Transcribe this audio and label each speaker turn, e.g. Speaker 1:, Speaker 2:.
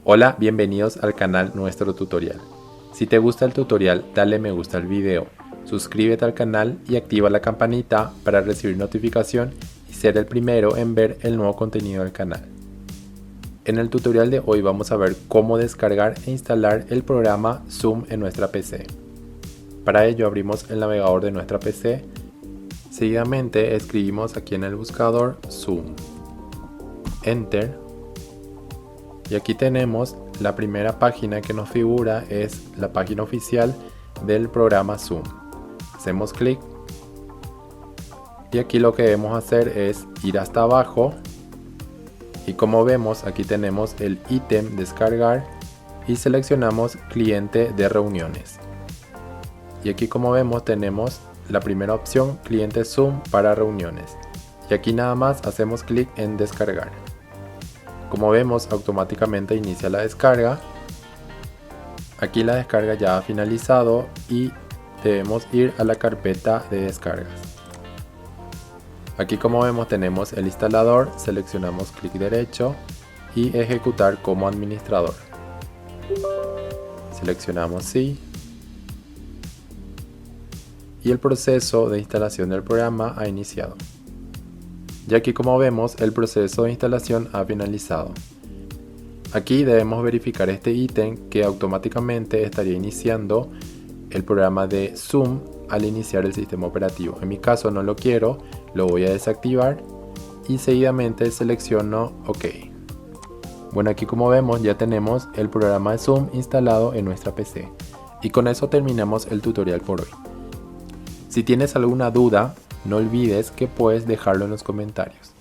Speaker 1: Hola, bienvenidos al canal Nuestro Tutorial. Si te gusta el tutorial, dale me gusta al video, suscríbete al canal y activa la campanita para recibir notificación y ser el primero en ver el nuevo contenido del canal. En el tutorial de hoy vamos a ver cómo descargar e instalar el programa Zoom en nuestra PC. Para ello abrimos el navegador de nuestra PC, seguidamente escribimos aquí en el buscador Zoom, Enter. Y aquí tenemos la primera página que nos figura, es la página oficial del programa Zoom. Hacemos clic y aquí lo que debemos hacer es ir hasta abajo y como vemos aquí tenemos el ítem descargar y seleccionamos cliente de reuniones. Y aquí como vemos tenemos la primera opción, cliente Zoom para reuniones. Y aquí nada más hacemos clic en descargar. Como vemos, automáticamente inicia la descarga. Aquí la descarga ya ha finalizado y debemos ir a la carpeta de descargas. Aquí como vemos tenemos el instalador, seleccionamos clic derecho y ejecutar como administrador. Seleccionamos sí. Y el proceso de instalación del programa ha iniciado. Y aquí como vemos el proceso de instalación ha finalizado. Aquí debemos verificar este ítem que automáticamente estaría iniciando el programa de Zoom al iniciar el sistema operativo. En mi caso no lo quiero, lo voy a desactivar y seguidamente selecciono OK. Bueno, aquí como vemos ya tenemos el programa de Zoom instalado en nuestra PC. Y con eso terminamos el tutorial por hoy. Si tienes alguna duda, no olvides que puedes dejarlo en los comentarios.